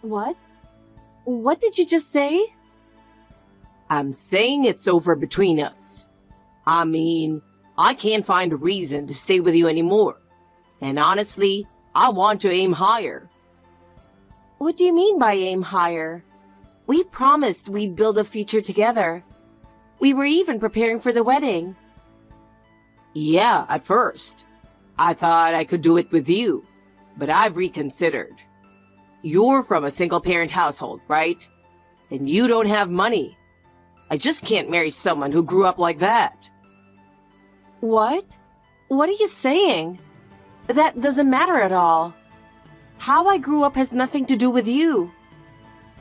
What? What did you just say? I'm saying it's over between us. I mean, I can't find a reason to stay with you anymore. And honestly, I want to aim higher. What do you mean by aim higher? We promised we'd build a future together. We were even preparing for the wedding. Yeah, at first. I thought I could do it with you, but I've reconsidered. You're from a single-parent household, right? And you don't have money. I just can't marry someone who grew up like that. What? What are you saying? That doesn't matter at all. How I grew up has nothing to do with you.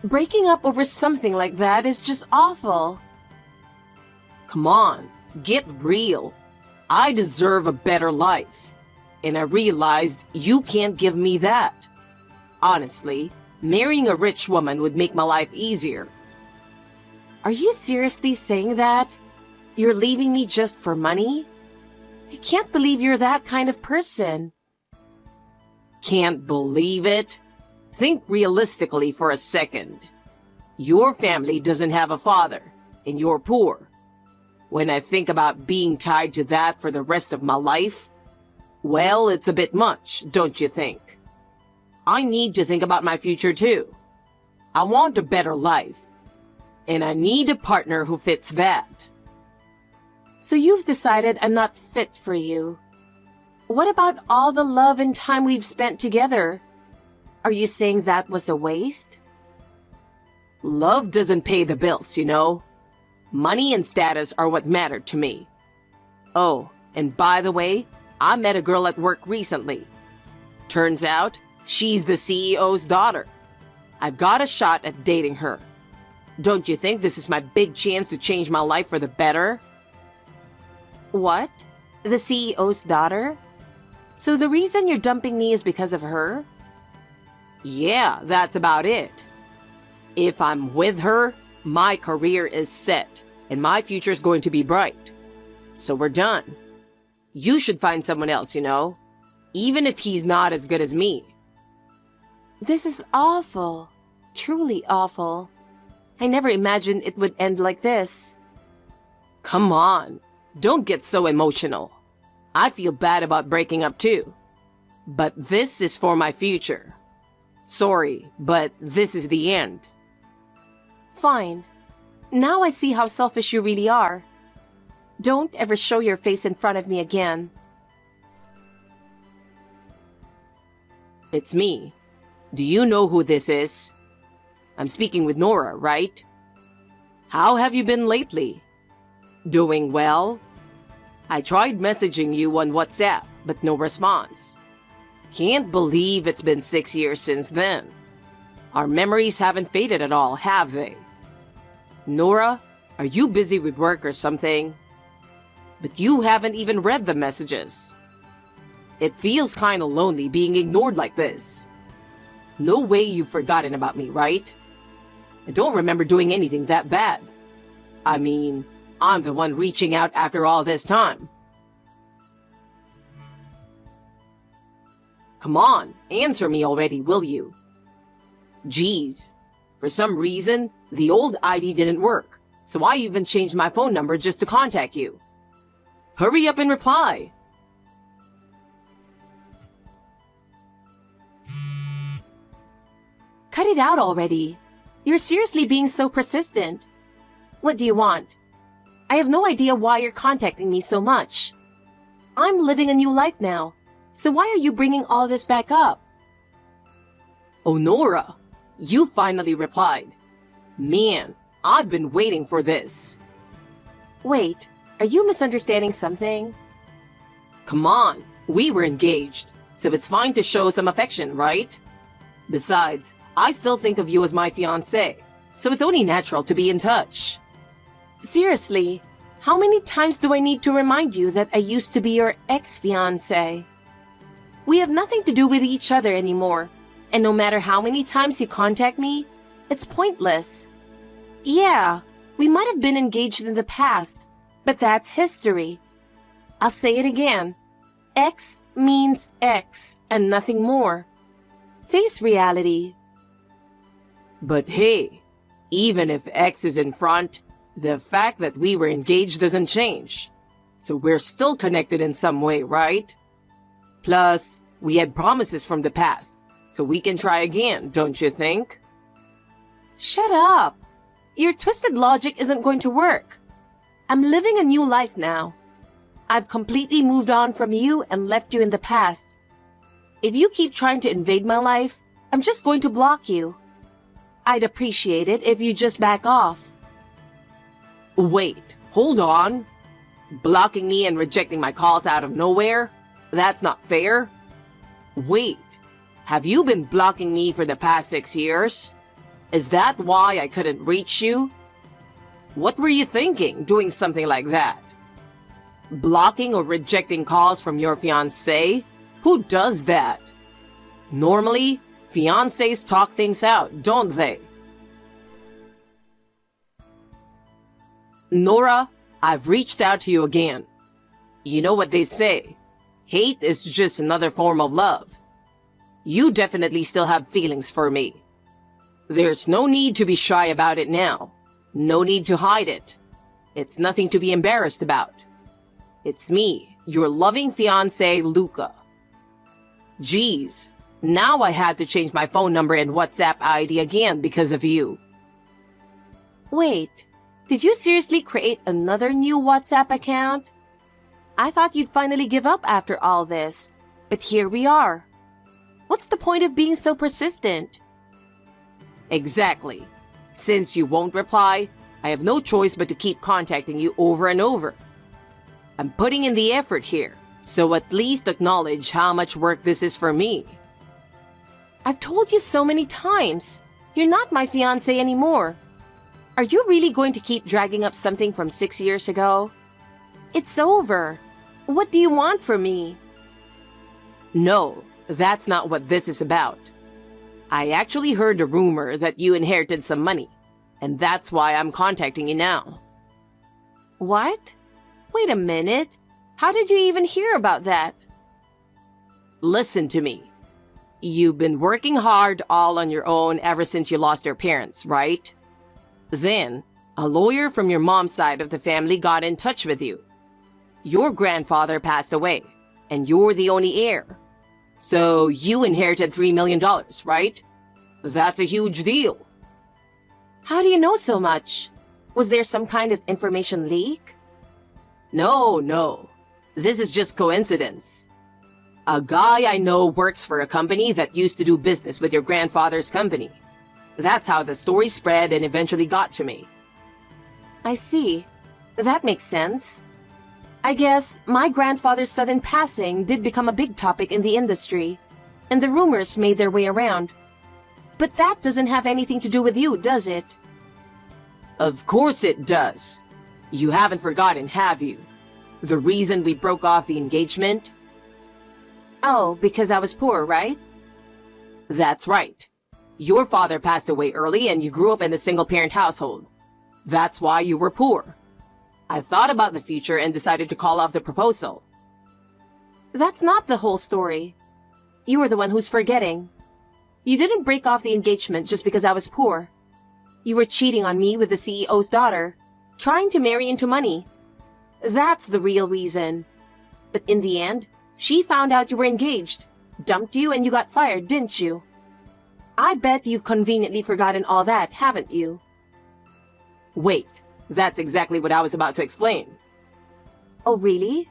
Breaking up over something like that is just awful. Come on, get real. I deserve a better life. And I realized you can't give me that. Honestly, marrying a rich woman would make my life easier. Are you seriously saying that? You're leaving me just for money? I can't believe you're that kind of person. Can't believe it? Think realistically for a second. Your family doesn't have a father, and you're poor. When I think about being tied to that for the rest of my life, well, it's a bit much, don't you think? I need to think about my future too. I want a better life, and I need a partner who fits that. So you've decided I'm not fit for you. What about all the love and time we've spent together? Are you saying that was a waste? Love doesn't pay the bills, you know. Money and status are what matter to me. Oh, and by the way, I met a girl at work recently. Turns out, she's the CEO's daughter. I've got a shot at dating her. Don't you think this is my big chance to change my life for the better? What? The CEO's daughter? So the reason you're dumping me is because of her? Yeah, that's about it. If I'm with her, my career is set, and my future's going to be bright. So we're done. You should find someone else, you know, even if he's not as good as me. This is awful. Truly awful. I never imagined it would end like this. Come on, don't get so emotional. I feel bad about breaking up too. But this is for my future. Sorry, but this is the end. Fine. Now I see how selfish you really are. Don't ever show your face in front of me again. It's me. Do you know who this is? I'm speaking with Nora, right? How have you been lately? Doing well? I tried messaging you on WhatsApp, but no response. Can't believe it's been 6 years since then. Our memories haven't faded at all, have they? Nora, are you busy with work or something? But you haven't even read the messages. It feels kinda lonely being ignored like this. No way you've forgotten about me, right? I don't remember doing anything that bad. I mean, I'm the one reaching out after all this time. Come on, answer me already, will you? Geez, for some reason, the old ID didn't work, so I even changed my phone number just to contact you. Hurry up and reply. Cut it out already. You're seriously being so persistent. What do you want? I have no idea why you're contacting me so much. I'm living a new life now, so why are you bringing all this back up? Oh, Nora, you finally replied. Man, I've been waiting for this. Wait, are you misunderstanding something? Come on, we were engaged, so it's fine to show some affection, right? Besides, I still think of you as my fiancé, so it's only natural to be in touch. Seriously, how many times do I need to remind you that I used to be your ex-fiancé? We have nothing to do with each other anymore, and no matter how many times you contact me, it's pointless. Yeah, we might have been engaged in the past, but that's history. I'll say it again. X means X and nothing more. Face reality. But hey, even if X is in front, the fact that we were engaged doesn't change. So we're still connected in some way, right? Plus, we had promises from the past, so we can try again, don't you think? Shut up! Your twisted logic isn't going to work. I'm living a new life now. I've completely moved on from you and left you in the past. If you keep trying to invade my life, I'm just going to block you. I'd appreciate it if you just back off. Wait, hold on. Blocking me and rejecting my calls out of nowhere? That's not fair. Wait, have you been blocking me for the past 6 years? Is that why I couldn't reach you? What were you thinking, doing something like that? Blocking or rejecting calls from your fiancé? Who does that? Normally, fiancés talk things out, don't they? Nora, I've reached out to you again. You know what they say. Hate is just another form of love. You definitely still have feelings for me. There's no need to be shy about it now. No need to hide it. It's nothing to be embarrassed about. It's me, your loving fiancé, Luca. Geez, now I had to change my phone number and WhatsApp ID again because of you. Wait, did you seriously create another new WhatsApp account? I thought you'd finally give up after all this, but here we are. What's the point of being so persistent? Exactly. Since you won't reply, I have no choice but to keep contacting you over and over. I'm putting in the effort here, so at least acknowledge how much work this is for me. I've told you so many times. You're not my fiancé anymore. Are you really going to keep dragging up something from 6 years ago? It's over. What do you want from me? No, that's not what this is about. I actually heard a rumor that you inherited some money, and that's why I'm contacting you now. What? Wait a minute. How did you even hear about that? Listen to me. You've been working hard all on your own ever since you lost your parents, right? Then, a lawyer from your mom's side of the family got in touch with you. Your grandfather passed away, and you're the only heir. So you inherited $3 million, right? That's a huge deal. How do you know so much? Was there some kind of information leak? No. This is just coincidence. A guy I know works for a company that used to do business with your grandfather's company. That's how the story spread and eventually got to me. I see. That makes sense. I guess my grandfather's sudden passing did become a big topic in the industry, and the rumors made their way around. But that doesn't have anything to do with you, does it? Of course it does. You haven't forgotten, have you? The reason we broke off the engagement? Oh, because I was poor, right? That's right. Your father passed away early and you grew up in a single-parent household. That's why you were poor. I thought about the future and decided to call off the proposal. That's not the whole story. You are the one who's forgetting. You didn't break off the engagement just because I was poor. You were cheating on me with the CEO's daughter, trying to marry into money. That's the real reason. But in the end, she found out you were engaged, dumped you, and you got fired, didn't you? I bet you've conveniently forgotten all that, haven't you? Wait, that's exactly what I was about to explain. Oh, really?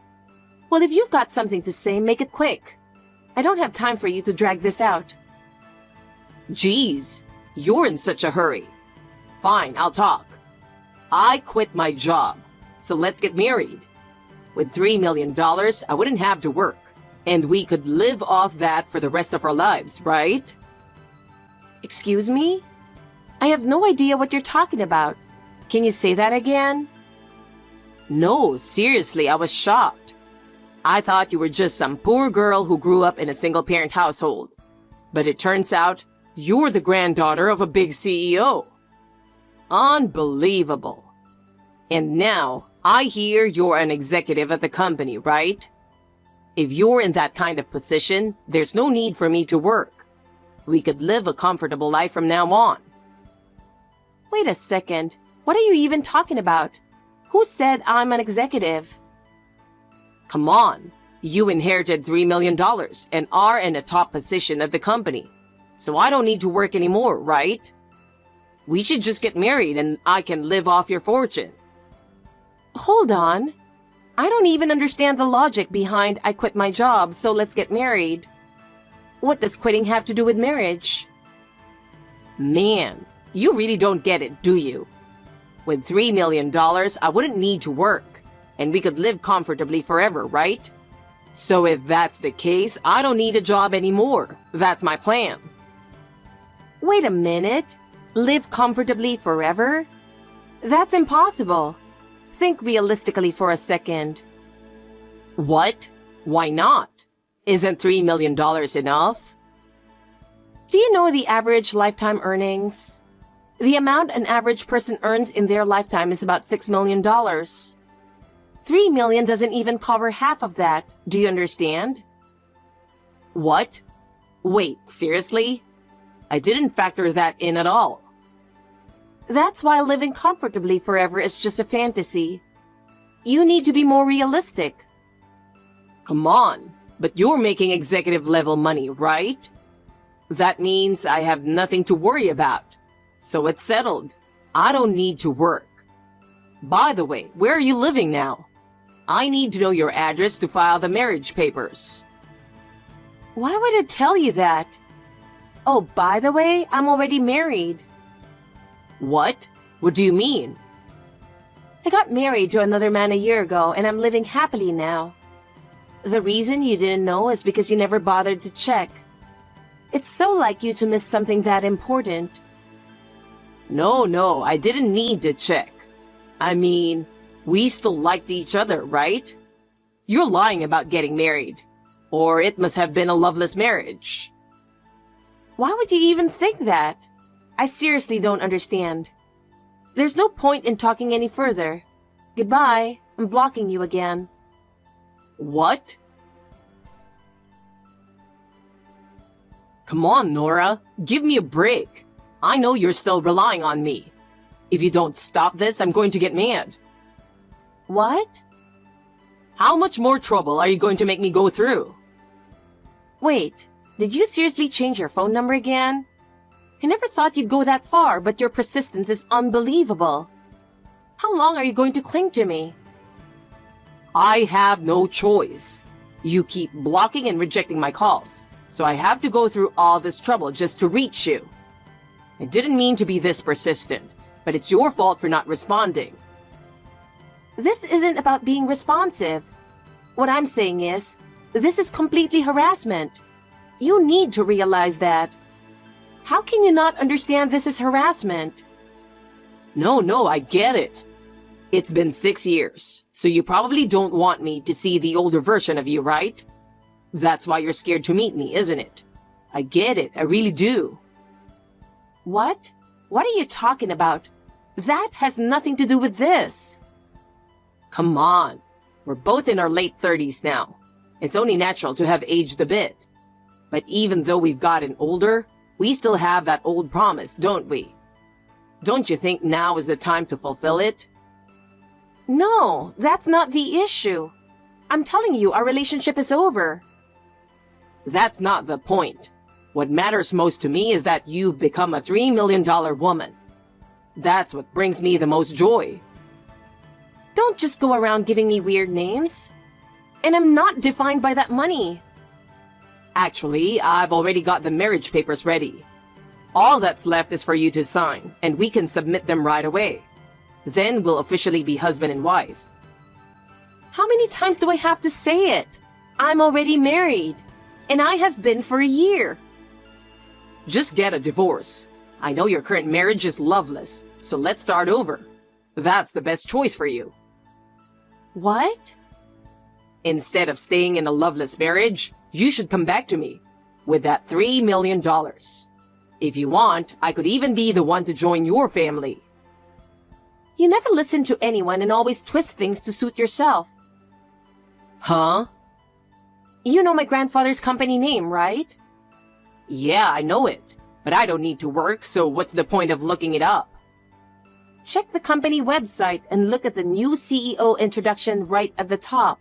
Well, if you've got something to say, make it quick. I don't have time for you to drag this out. Geez, you're in such a hurry. Fine, I'll talk. I quit my job, so let's get married. With $3 million, I wouldn't have to work, and we could live off that for the rest of our lives, right? Excuse me? I have no idea what you're talking about. Can you say that again? No, seriously, I was shocked. I thought you were just some poor girl who grew up in a single-parent household. But it turns out you're the granddaughter of a big CEO. Unbelievable. And now, I hear you're an executive at the company, right? If you're in that kind of position, there's no need for me to work. We could live a comfortable life from now on. Wait a second. What are you even talking about? Who said I'm an executive? Come on. You inherited $3 million and are in a top position at the company. So I don't need to work anymore, right? We should just get married and I can live off your fortune. Hold on. I don't even understand the logic behind I quit my job, so let's get married. What does quitting have to do with marriage? Man, you really don't get it, do you? With $3 million, I wouldn't need to work, and we could live comfortably forever, right? So if that's the case, I don't need a job anymore. That's my plan. Wait a minute. Live comfortably forever? That's impossible. Think realistically for a second. What? Why not? Isn't $3 million enough? Do you know the average lifetime earnings? The amount an average person earns in their lifetime is about $6 million. $3 million doesn't even cover half of that. Do you understand? What? Wait, seriously? I didn't factor that in at all. That's why living comfortably forever is just a fantasy. You need to be more realistic. Come on, but you're making executive level money, right? That means I have nothing to worry about. So it's settled. I don't need to work. By the way, where are you living now? I need to know your address to file the marriage papers. Why would it tell you that? Oh, by the way, I'm already married. What? What do you mean? I got married to another man a year ago, and I'm living happily now. The reason you didn't know is because you never bothered to check. It's so like you to miss something that important. No, I didn't need to check. I mean, we still liked each other, right? You're lying about getting married. Or it must have been a loveless marriage. Why would you even think that? I seriously don't understand. There's no point in talking any further. Goodbye. I'm blocking you again. What? Come on, Nora. Give me a break. I know you're still relying on me. If you don't stop this, I'm going to get mad. What? How much more trouble are you going to make me go through? Wait, did you seriously change your phone number again? I never thought you'd go that far, but your persistence is unbelievable. How long are you going to cling to me? I have no choice. You keep blocking and rejecting my calls, so I have to go through all this trouble just to reach you. I didn't mean to be this persistent, but it's your fault for not responding. This isn't about being responsive. What I'm saying is, this is completely harassment. You need to realize that. How can you not understand this is harassment? No, I get it. It's been 6 years, so you probably don't want me to see the older version of you, right? That's why you're scared to meet me, isn't it? I get it, I really do. What? What are you talking about? That has nothing to do with this. Come on, we're both in our late 30s now. It's only natural to have aged a bit. But even though we've gotten older, we still have that old promise, don't we? Don't you think now is the time to fulfill it? No, that's not the issue. I'm telling you, our relationship is over. That's not the point. What matters most to me is that you've become a $3 million woman. That's what brings me the most joy. Don't just go around giving me weird names. And I'm not defined by that money. Actually, I've already got the marriage papers ready. All that's left is for you to sign, and we can submit them right away. Then we'll officially be husband and wife. How many times do I have to say it? I'm already married, and I have been for a year. Just get a divorce. I know your current marriage is loveless, so let's start over. That's the best choice for you. What? Instead of staying in a loveless marriage, you should come back to me with that $3 million. If you want, I could even be the one to join your family. You never listen to anyone and always twist things to suit yourself. Huh? You know my grandfather's company name, right? Yeah, I know it, but I don't need to work, so what's the point of looking it up? Check the company website and look at the new CEO introduction right at the top.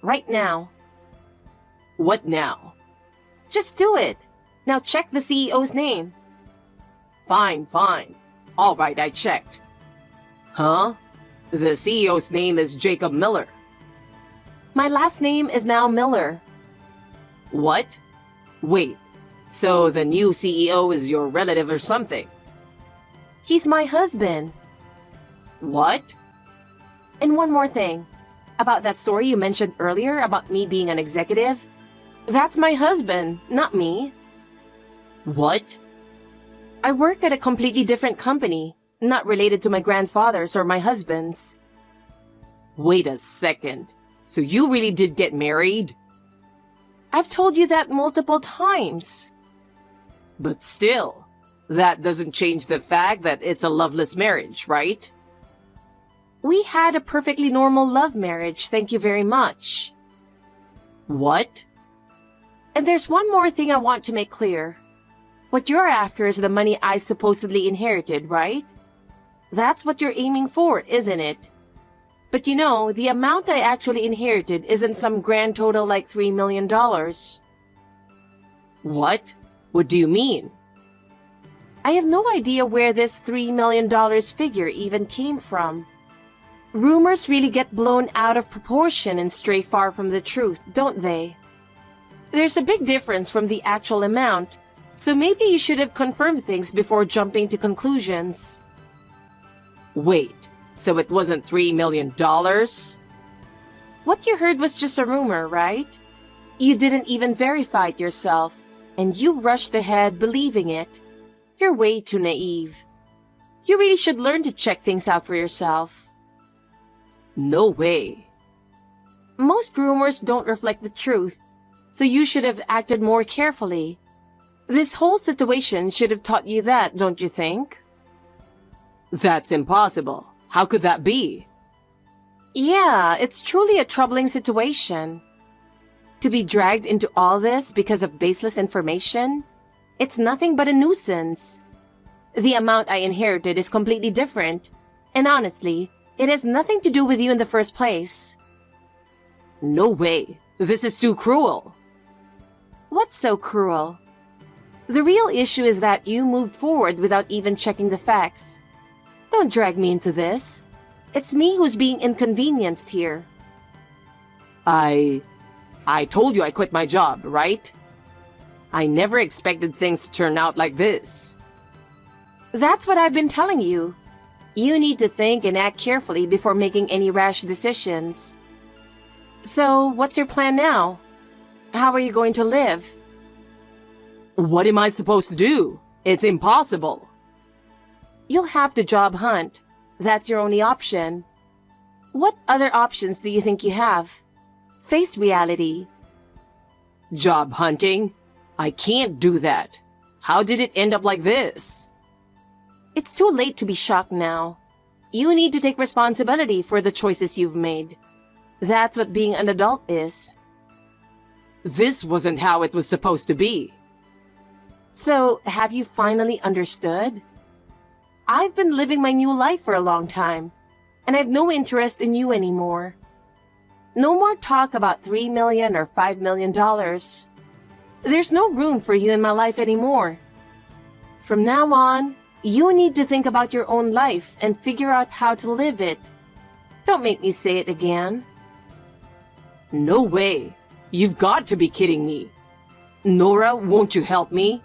Right now. What now? Just do it. Now check the CEO's name. Fine. All right, I checked. Huh? The CEO's name is Jacob Miller. My last name is now Miller. What? Wait, so the new CEO is your relative or something? He's my husband. What? And one more thing. About that story you mentioned earlier about me being an executive. That's my husband, not me. What? I work at a completely different company, not related to my grandfather's or my husband's. Wait a second. So you really did get married? I've told you that multiple times. But still, that doesn't change the fact that it's a loveless marriage, right? We had a perfectly normal love marriage, thank you very much. What? And there's one more thing I want to make clear. What you're after is the money I supposedly inherited, right? That's what you're aiming for, isn't it? But you know, the amount I actually inherited isn't some grand total like $3 million. What? What do you mean? I have no idea where this $3 million figure even came from. Rumors really get blown out of proportion and stray far from the truth, don't they? There's a big difference from the actual amount, so maybe you should have confirmed things before jumping to conclusions. Wait, so it wasn't $3 million? What you heard was just a rumor, right? You didn't even verify it yourself, and you rushed ahead believing it. You're way too naive. You really should learn to check things out for yourself. No way. Most rumors don't reflect the truth, so you should have acted more carefully. This whole situation should have taught you that, don't you think? That's impossible. How could that be? Yeah, it's truly a troubling situation. To be dragged into all this because of baseless information? It's nothing but a nuisance. The amount I inherited is completely different, and honestly, it has nothing to do with you in the first place. No way. This is too cruel. What's so cruel? The real issue is that you moved forward without even checking the facts. Don't drag me into this. It's me who's being inconvenienced here. I told you I quit my job, right? I never expected things to turn out like this. That's what I've been telling you. You need to think and act carefully before making any rash decisions. So, what's your plan now? How are you going to live? What am I supposed to do? It's impossible. You'll have to job hunt. That's your only option. What other options do you think you have? Face reality. Job hunting? I can't do that. How did it end up like this? It's too late to be shocked now. You need to take responsibility for the choices you've made. That's what being an adult is. This wasn't how it was supposed to be. So, have you finally understood? I've been living my new life for a long time, and I have no interest in you anymore. No more talk about $3 million or $5 million. There's no room for you in my life anymore. From now on, you need to think about your own life and figure out how to live it. Don't make me say it again. No way. You've got to be kidding me. Nora, won't you help me?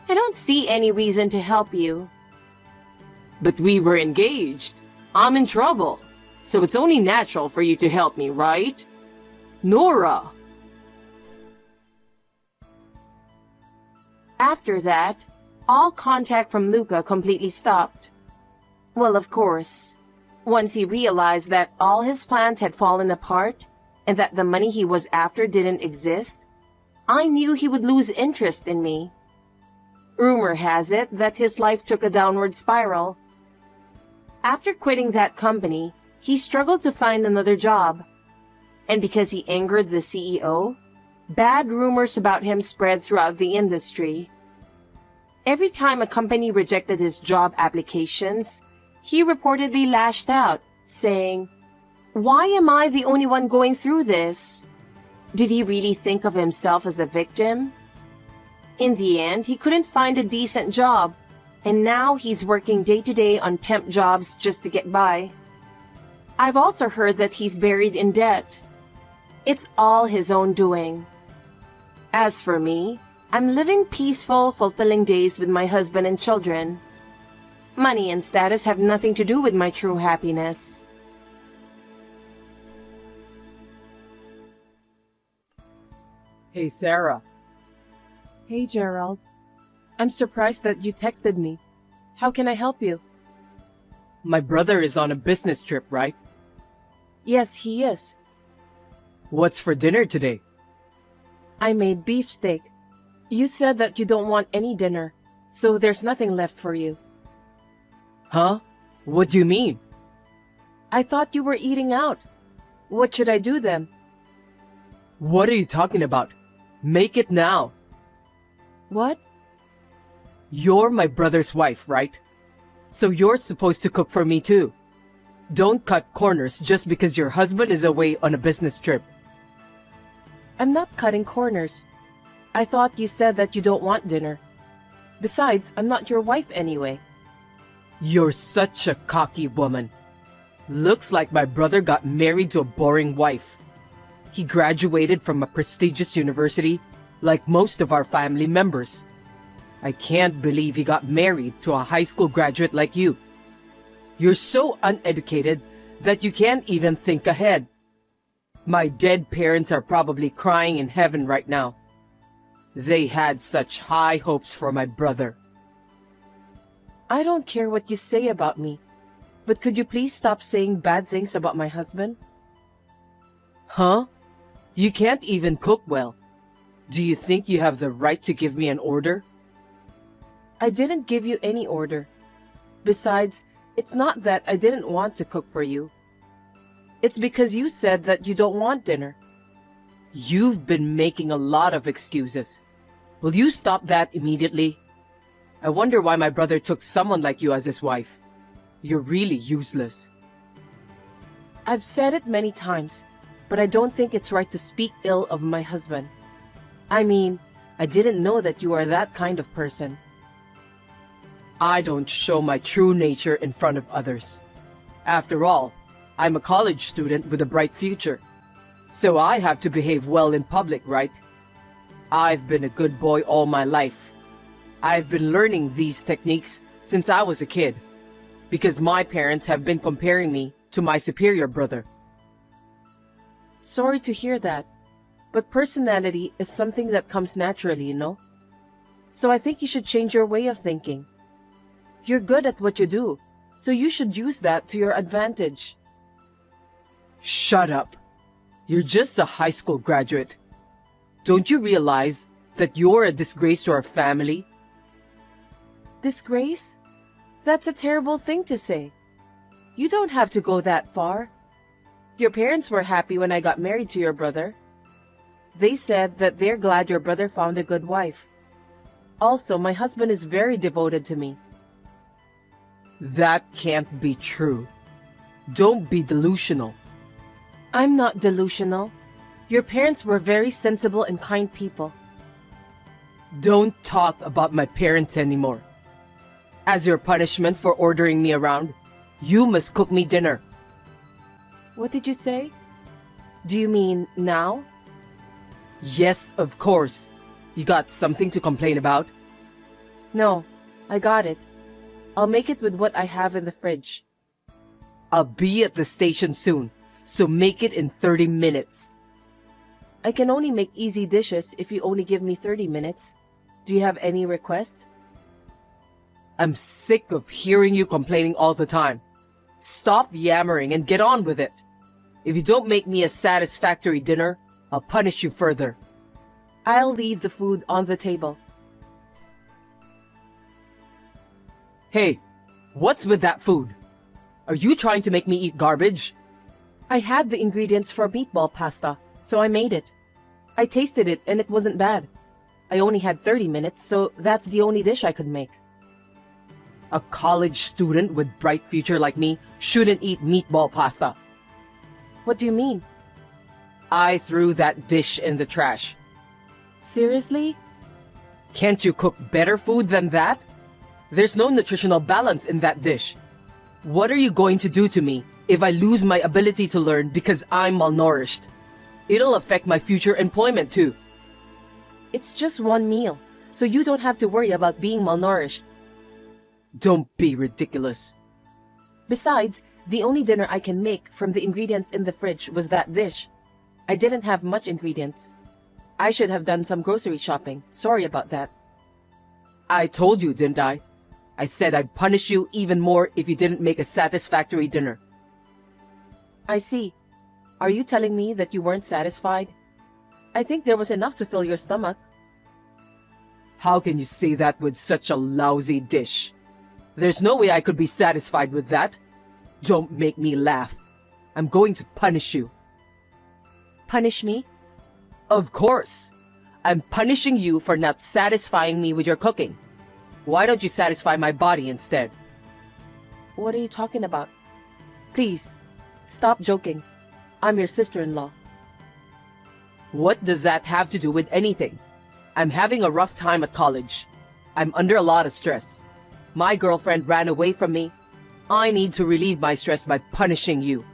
I don't see any reason to help you. But we were engaged. I'm in trouble. So it's only natural for you to help me, right? Nora! After that, all contact from Luca completely stopped. Well, of course. Once he realized that all his plans had fallen apart and that the money he was after didn't exist, I knew he would lose interest in me. Rumor has it that his life took a downward spiral. After quitting that company, he struggled to find another job. And because he angered the CEO, bad rumors about him spread throughout the industry. Every time a company rejected his job applications, He reportedly lashed out, saying, "Why am I the only one going through this?" Did he really think of himself as a victim? In the end, he couldn't find a decent job, and now he's working day to day on temp jobs just to get by. I've also heard that he's buried in debt. It's all his own doing. As for me, I'm living peaceful, fulfilling days with my husband and children. Money and status have nothing to do with my true happiness. Hey, Sarah. Hey, Gerald. I'm surprised that you texted me. How can I help you? My brother is on a business trip, right? Yes, he is. What's for dinner today? I made beefsteak. You said that you don't want any dinner, so there's nothing left for you. Huh? What do you mean? I thought you were eating out. What should I do then? What are you talking about? Make it now. What? You're my brother's wife, right? So you're supposed to cook for me too. Don't cut corners just because your husband is away on a business trip. I'm not cutting corners. I thought you said that you don't want dinner. Besides, I'm not your wife anyway. You're such a cocky woman. Looks like my brother got married to a boring wife. He graduated from a prestigious university, like most of our family members. I can't believe he got married to a high school graduate like you. You're so uneducated that you can't even think ahead. My dead parents are probably crying in heaven right now. They had such high hopes for my brother. I don't care what you say about me, but could you please stop saying bad things about my husband? Huh? You can't even cook well. Do you think you have the right to give me an order? I didn't give you any order. Besides, it's not that I didn't want to cook for you. It's because you said that you don't want dinner. You've been making a lot of excuses. Will you stop that immediately? I wonder why my brother took someone like you as his wife. You're really useless. I've said it many times, but I don't think it's right to speak ill of my husband. I mean, I didn't know that you are that kind of person. I don't show my true nature in front of others. After all, I'm a college student with a bright future. So I have to behave well in public, right? I've been a good boy all my life. I've been learning these techniques since I was a kid, because my parents have been comparing me to my superior brother. Sorry to hear that, but personality is something that comes naturally, you know? So I think you should change your way of thinking. You're good at what you do, so you should use that to your advantage. Shut up. You're just a high school graduate. Don't you realize that you're a disgrace to our family? Disgrace? That's a terrible thing to say. You don't have to go that far. Your parents were happy when I got married to your brother. They said that they're glad your brother found a good wife. Also, my husband is very devoted to me. That can't be true. Don't be delusional. I'm not delusional. Your parents were very sensible and kind people. Don't talk about my parents anymore. As your punishment for ordering me around, you must cook me dinner. What did you say? Do you mean now? Yes, of course. You got something to complain about? No, I got it. I'll make it with what I have in the fridge. I'll be at the station soon, so make it in 30 minutes. I can only make easy dishes if you only give me 30 minutes. Do you have any request? I'm sick of hearing you complaining all the time. Stop yammering and get on with it. If you don't make me a satisfactory dinner, I'll punish you further. I'll leave the food on the table. Hey, what's with that food? Are you trying to make me eat garbage? I had the ingredients for meatball pasta, so I made it. I tasted it and it wasn't bad. I only had 30 minutes, so that's the only dish I could make. A college student with bright future like me shouldn't eat meatball pasta. What do you mean? I threw that dish in the trash. Seriously? Can't you cook better food than that? There's no nutritional balance in that dish. What are you going to do to me if I lose my ability to learn because I'm malnourished? It'll affect my future employment too. It's just one meal, so you don't have to worry about being malnourished. Don't be ridiculous. Besides, the only dinner I can make from the ingredients in the fridge was that dish. I didn't have much ingredients. I should have done some grocery shopping. Sorry about that. I told you, didn't I? I said I'd punish you even more if you didn't make a satisfactory dinner. I see. Are you telling me that you weren't satisfied? I think there was enough to fill your stomach. How can you say that with such a lousy dish? There's no way I could be satisfied with that. Don't make me laugh. I'm going to punish you. Punish me? Of course. I'm punishing you for not satisfying me with your cooking. Why don't you satisfy my body instead? What are you talking about? Please, stop joking. I'm your sister-in-law. What does that have to do with anything? I'm having a rough time at college. I'm under a lot of stress. My girlfriend ran away from me. I need to relieve my stress by punishing you.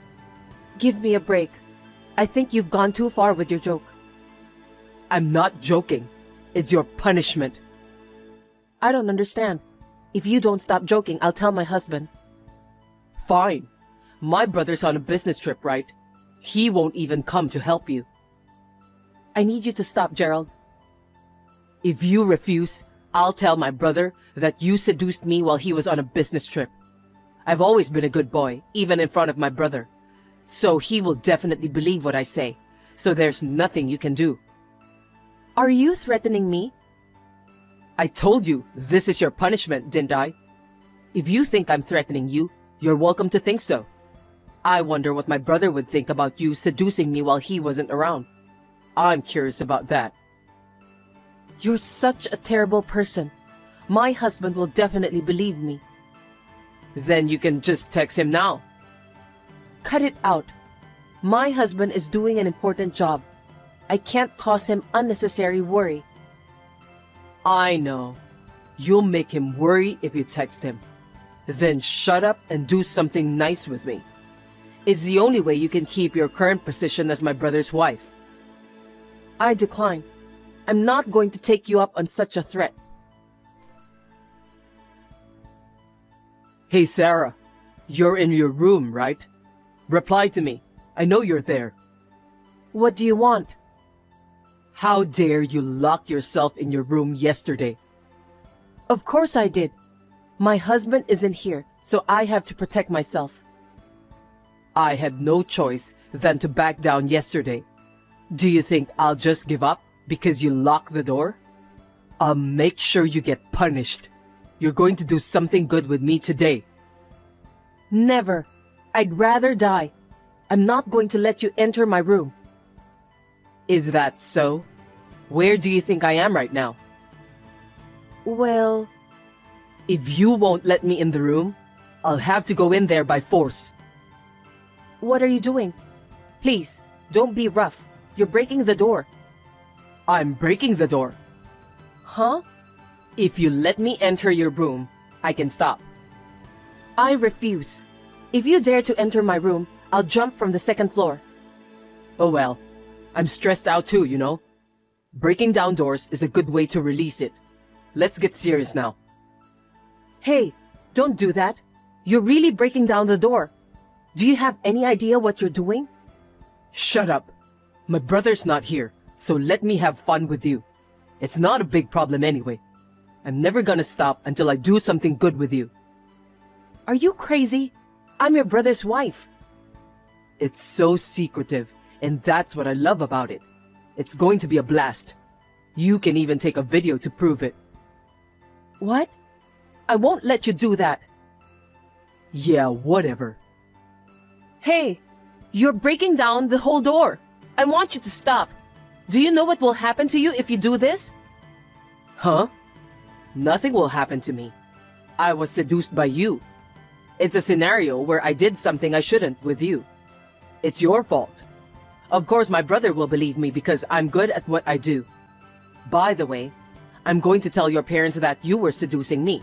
Give me a break. I think you've gone too far with your joke. I'm not joking. It's your punishment. I don't understand. If you don't stop joking, I'll tell my husband. Fine. My brother's on a business trip, right? He won't even come to help you. I need you to stop, Gerald. If you refuse, I'll tell my brother that you seduced me while he was on a business trip. I've always been a good boy, even in front of my brother. So he will definitely believe what I say. So there's nothing you can do. Are you threatening me? I told you this is your punishment, didn't I? If you think I'm threatening you, you're welcome to think so. I wonder what my brother would think about you seducing me while he wasn't around. I'm curious about that. You're such a terrible person. My husband will definitely believe me. Then you can just text him now. Cut it out. My husband is doing an important job. I can't cause him unnecessary worry. I know. You'll make him worry if you text him. Then shut up and do something nice with me. It's the only way you can keep your current position as my brother's wife. I decline. I'm not going to take you up on such a threat. Hey, Sarah. You're in your room, right? Reply to me. I know you're there. What do you want? How dare you lock yourself in your room yesterday? Of course I did. My husband isn't here, so I have to protect myself. I had no choice than to back down yesterday. Do you think I'll just give up because you locked the door? I'll make sure you get punished. You're going to do something good with me today. Never. I'd rather die. I'm not going to let you enter my room. Is that so? Where do you think I am right now? Well, if you won't let me in the room, I'll have to go in there by force. what are you doing? Please, don't be rough. You're breaking the door. I'm breaking the door. Huh? If you let me enter your room, I can stop. I refuse. If you dare to enter my room, I'll jump from the second floor. Oh well, I'm stressed out too, you know. Breaking down doors is a good way to release it. Let's get serious now. Hey, don't do that. You're really breaking down the door. Do you have any idea what you're doing? Shut up. My brother's not here, so let me have fun with you. It's not a big problem anyway. I'm never gonna stop until I do something good with you. Are you crazy? I'm your brother's wife. It's so secretive, and that's what I love about it. It's going to be a blast. You can even take a video to prove it. What? I won't let you do that. Yeah, whatever. Hey, you're breaking down the whole door. I want you to stop. Do you know what will happen to you if you do this? Huh? Nothing will happen to me. I was seduced by you. It's a scenario where I did something I shouldn't with you. It's your fault. Of course, my brother will believe me because I'm good at what I do. By the way, I'm going to tell your parents that you were seducing me.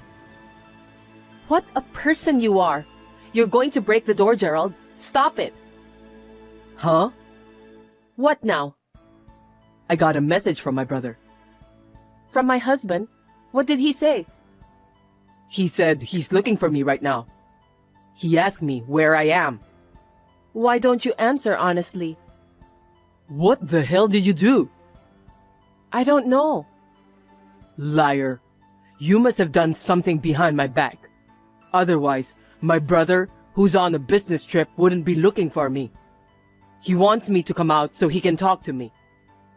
What a person you are! You're going to break the door, Gerald. Stop it! Huh? What now? I got a message from my brother. From my husband? What did he say? He said he's looking for me right now. He asked me where I am. Why don't you answer honestly? What the hell did you do? I don't know. Liar. You must have done something behind my back. Otherwise, my brother, who's on a business trip, wouldn't be looking for me. He wants me to come out so he can talk to me.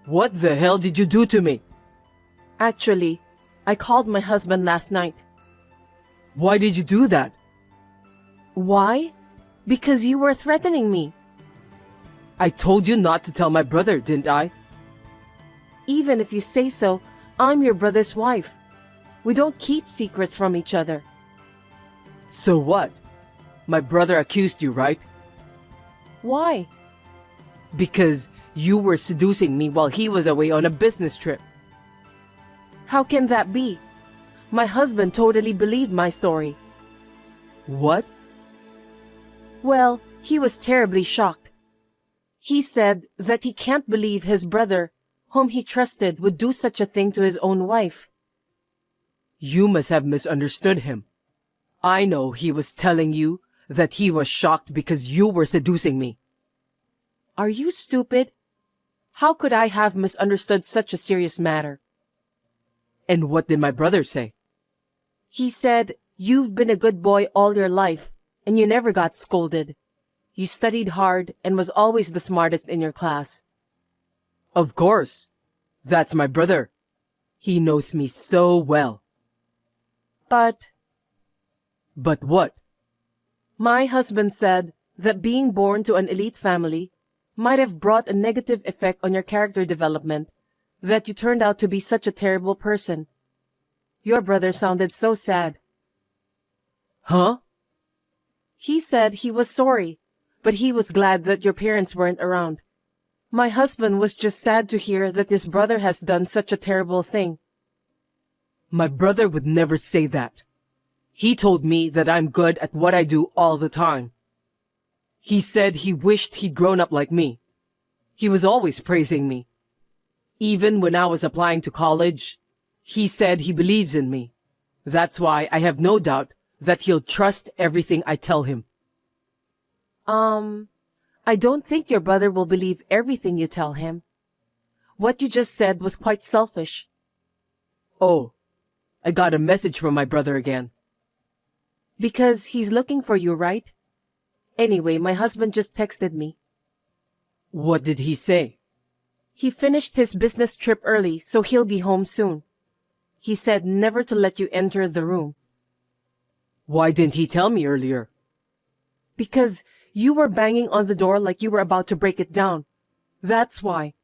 What the hell did you do to me? Actually, I called my husband last night. Why did you do that? Why? Because you were threatening me. I told you not to tell my brother, didn't I? Even if you say so, I'm your brother's wife. We don't keep secrets from each other. So what? My brother accused you, right? Why? Because you were seducing me while he was away on a business trip. How can that be? My husband totally believed my story. What? Well, he was terribly shocked. He said that he can't believe his brother, whom he trusted, would do such a thing to his own wife. You must have misunderstood him. I know he was telling you that he was shocked because you were seducing me. Are you stupid? How could I have misunderstood such a serious matter? And what did my brother say? He said, you've been a good boy all your life, and you never got scolded. You studied hard and was always the smartest in your class. Of course. That's my brother. He knows me so well. But what? My husband said that being born to an elite family might have brought a negative effect on your character development, that you turned out to be such a terrible person. Your brother sounded so sad. Huh? He said he was sorry, but he was glad that your parents weren't around. My husband was just sad to hear that his brother has done such a terrible thing. My brother would never say that. He told me that I'm good at what I do all the time. He said he wished he'd grown up like me. He was always praising me. Even when I was applying to college, he said he believes in me. That's why I have no doubt that he'll trust everything I tell him. I don't think your brother will believe everything you tell him. What you just said was quite selfish. Oh, I got a message from my brother again. Because he's looking for you, right? Anyway, my husband just texted me. What did he say? He finished his business trip early, so he'll be home soon. He said never to let you enter the room. Why didn't he tell me earlier? Because you were banging on the door like you were about to break it down. That's why.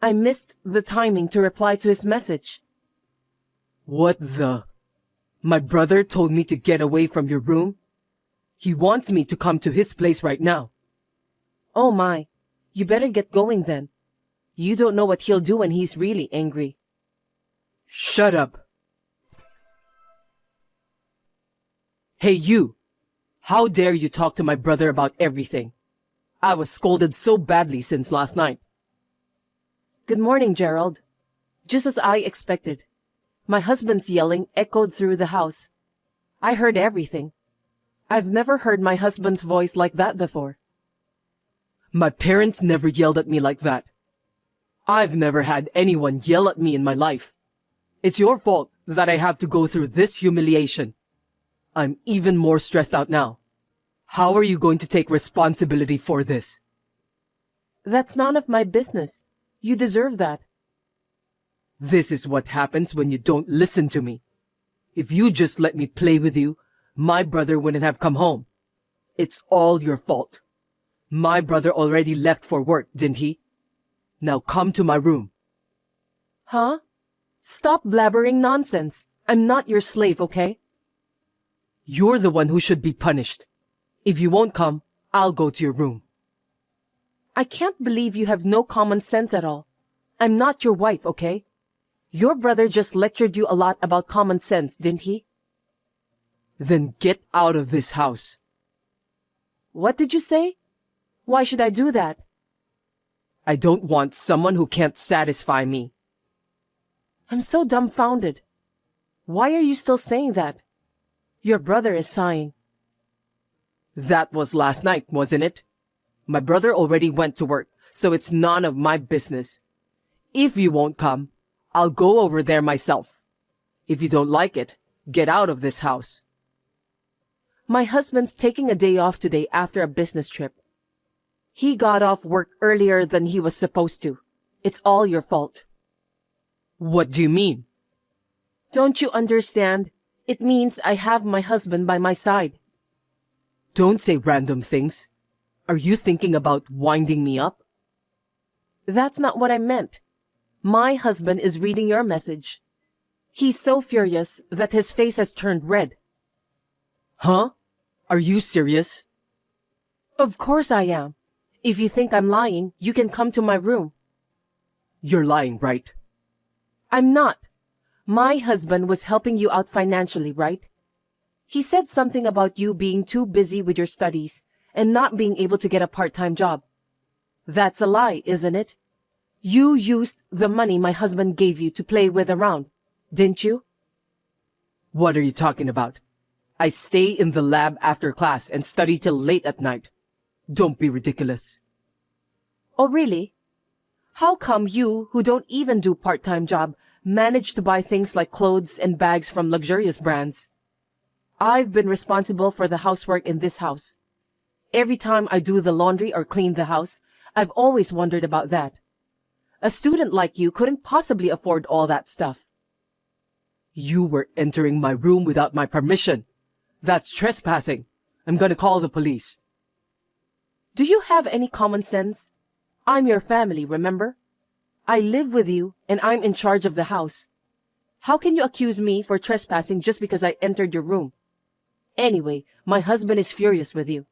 I missed the timing to reply to his message. What the? My brother told me to get away from your room? He wants me to come to his place right now. Oh my, you better get going then. You don't know what he'll do when he's really angry. Shut up. Hey you! How dare you talk to my brother about everything? I was scolded so badly since last night. Good morning, Gerald. Just as I expected. My husband's yelling echoed through the house. I heard everything. I've never heard my husband's voice like that before. My parents never yelled at me like that. I've never had anyone yell at me in my life. It's your fault that I have to go through this humiliation. I'm even more stressed out now. How are you going to take responsibility for this? That's none of my business. You deserve that. This is what happens when you don't listen to me. If you just let me play with you, my brother wouldn't have come home. It's all your fault. My brother already left for work, didn't he? Now come to my room. Huh? Stop blabbering nonsense. I'm not your slave, okay? You're the one who should be punished. If you won't come, I'll go to your room. I can't believe you have no common sense at all. I'm not your wife, okay? Your brother just lectured you a lot about common sense, didn't he? Then get out of this house. What did you say? Why should I do that? I don't want someone who can't satisfy me. I'm so dumbfounded. Why are you still saying that? Your brother is sighing. That was last night, wasn't it? My brother already went to work, so it's none of my business. If you won't come, I'll go over there myself. If you don't like it, get out of this house. My husband's taking a day off today after a business trip. He got off work earlier than he was supposed to. It's all your fault. What do you mean? Don't you understand? It means I have my husband by my side. Don't say random things. Are you thinking about winding me up? That's not what I meant. My husband is reading your message. He's so furious that his face has turned red. Huh? Are you serious? Of course I am. If you think I'm lying, you can come to my room. You're lying, right? I'm not. My husband was helping you out financially, right? He said something about you being too busy with your studies and not being able to get a part-time job. That's a lie, isn't it? You used the money my husband gave you to play with around, didn't you? What are you talking about? I stay in the lab after class and study till late at night. Don't be ridiculous. Oh, really? How come you, who don't even do part-time job, manage to buy things like clothes and bags from luxurious brands? I've been responsible for the housework in this house. Every time I do the laundry or clean the house, I've always wondered about that. A student like you couldn't possibly afford all that stuff. You were entering my room without my permission. That's trespassing. I'm gonna call the police. Do you have any common sense? I'm your family, remember? I live with you and I'm in charge of the house. How can you accuse me for trespassing just because I entered your room? Anyway, my husband is furious with you.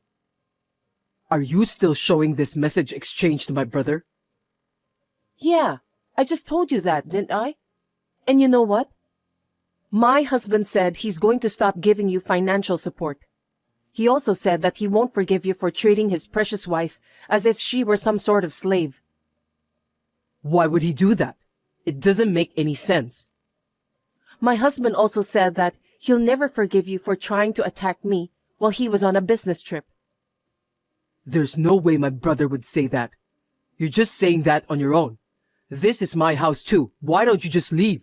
Are you still showing this message exchange to my brother? Yeah, I just told you that, didn't I? And you know what? My husband said he's going to stop giving you financial support. He also said that he won't forgive you for treating his precious wife as if she were some sort of slave. Why would he do that? It doesn't make any sense. My husband also said that he'll never forgive you for trying to attack me while he was on a business trip. There's no way my brother would say that. You're just saying that on your own. This is my house too. Why don't you just leave?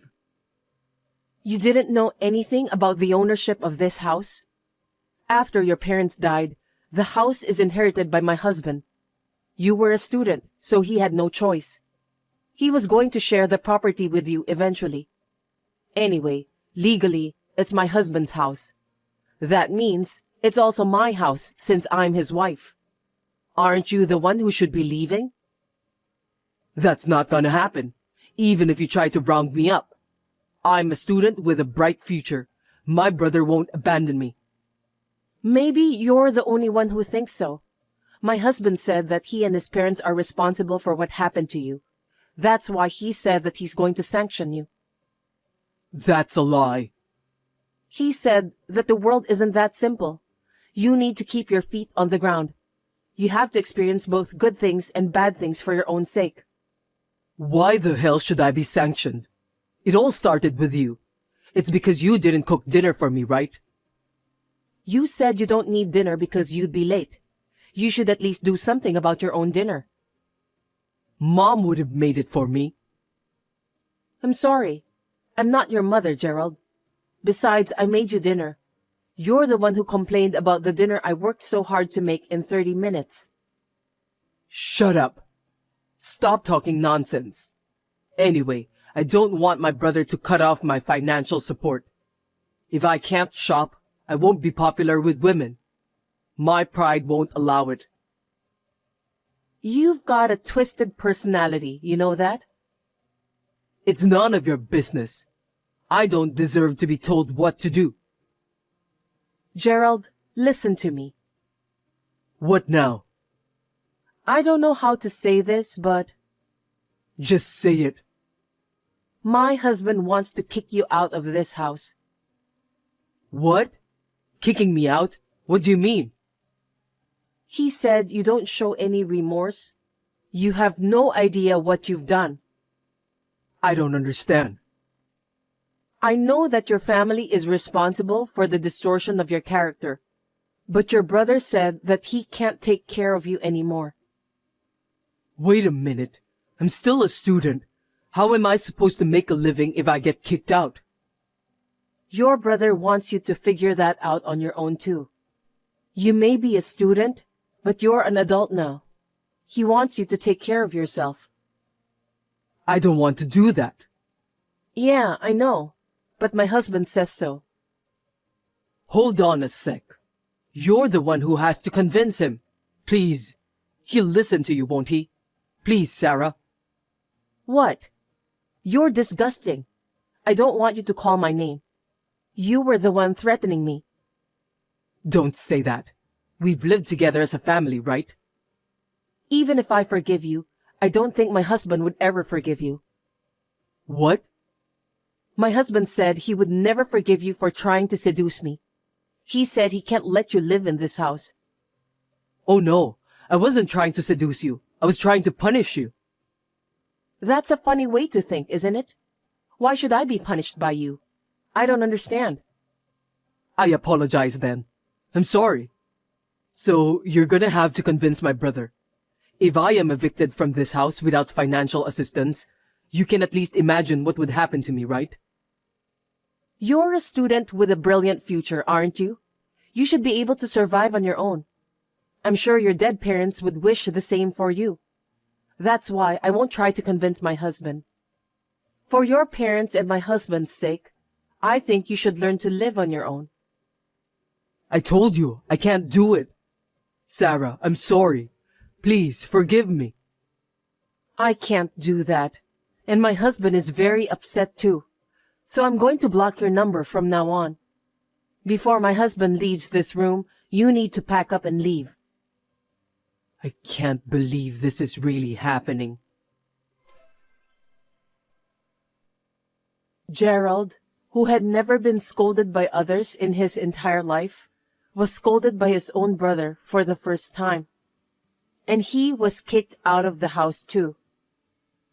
You didn't know anything about the ownership of this house? After your parents died, the house is inherited by my husband. You were a student, so he had no choice. He was going to share the property with you eventually. Anyway, legally, it's my husband's house. That means it's also my house since I'm his wife. Aren't you the one who should be leaving? That's not gonna happen, even if you try to round me up. I'm a student with a bright future. My brother won't abandon me. Maybe you're the only one who thinks so. My husband said that he and his parents are responsible for what happened to you. That's why he said that he's going to sanction you. That's a lie. He said that the world isn't that simple. You need to keep your feet on the ground. You have to experience both good things and bad things for your own sake. Why the hell should I be sanctioned? It all started with you. It's because you didn't cook dinner for me, right? You said you don't need dinner because you'd be late. You should at least do something about your own dinner. Mom would have made it for me. I'm sorry. I'm not your mother, Gerald. Besides, I made you dinner. You're the one who complained about the dinner I worked so hard to make in 30 minutes. Shut up. Stop talking nonsense. Anyway, I don't want my brother to cut off my financial support. If I can't shop, I won't be popular with women. My pride won't allow it. You've got a twisted personality, you know that? It's none of your business. I don't deserve to be told what to do. Gerald, listen to me. What now? I don't know how to say this, but Just say it. my husband wants to kick you out of this house. What? Kicking me out? What do you mean? He said you don't show any remorse. You have no idea what you've done. I don't understand. I know that your family is responsible for the distortion of your character, but your brother said that he can't take care of you anymore. Wait a minute. I'm still a student. How am I supposed to make a living if I get kicked out? Your brother wants you to figure that out on your own too. You may be a student, but you're an adult now. He wants you to take care of yourself. I don't want to do that. Yeah, I know, but my husband says so. Hold on a sec. You're the one who has to convince him. Please. He'll listen to you, won't he? Please, Sarah. What? You're disgusting. I don't want you to call my name. You were the one threatening me. Don't say that. We've lived together as a family, right? Even if I forgive you, I don't think my husband would ever forgive you. What? My husband said he would never forgive you for trying to seduce me. He said he can't let you live in this house. Oh no, I wasn't trying to seduce you. I was trying to punish you. That's a funny way to think, isn't it? Why should I be punished by you? I don't understand. I apologize then. I'm sorry. So you're gonna have to convince my brother. If I am evicted from this house without financial assistance, you can at least imagine what would happen to me, right? You're a student with a brilliant future, aren't you? You should be able to survive on your own. I'm sure your dead parents would wish the same for you. That's why I won't try to convince my husband. For your parents' and my husband's sake, I think you should learn to live on your own. I told you, I can't do it. Sarah, I'm sorry. Please, forgive me. I can't do that. And my husband is very upset too. So I'm going to block your number from now on. Before my husband leaves this room, you need to pack up and leave. I can't believe this is really happening. Gerald, who had never been scolded by others in his entire life, was scolded by his own brother for the first time. And he was kicked out of the house too.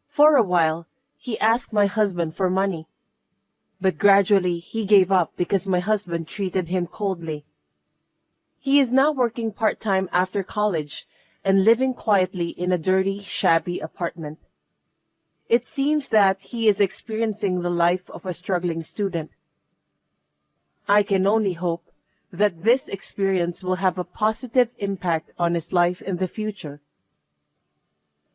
For a while, he asked my husband for money. But gradually, he gave up because my husband treated him coldly. He is now working part-time after college and living quietly in a dirty, shabby apartment. It seems that he is experiencing the life of a struggling student. I can only hope that this experience will have a positive impact on his life in the future.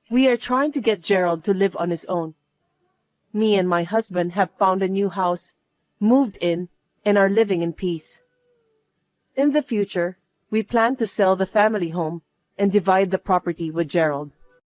We are trying to get Gerald to live on his own. Me and my husband have found a new house, moved in, and are living in peace. In the future, we plan to sell the family home and divide the property with Gerald.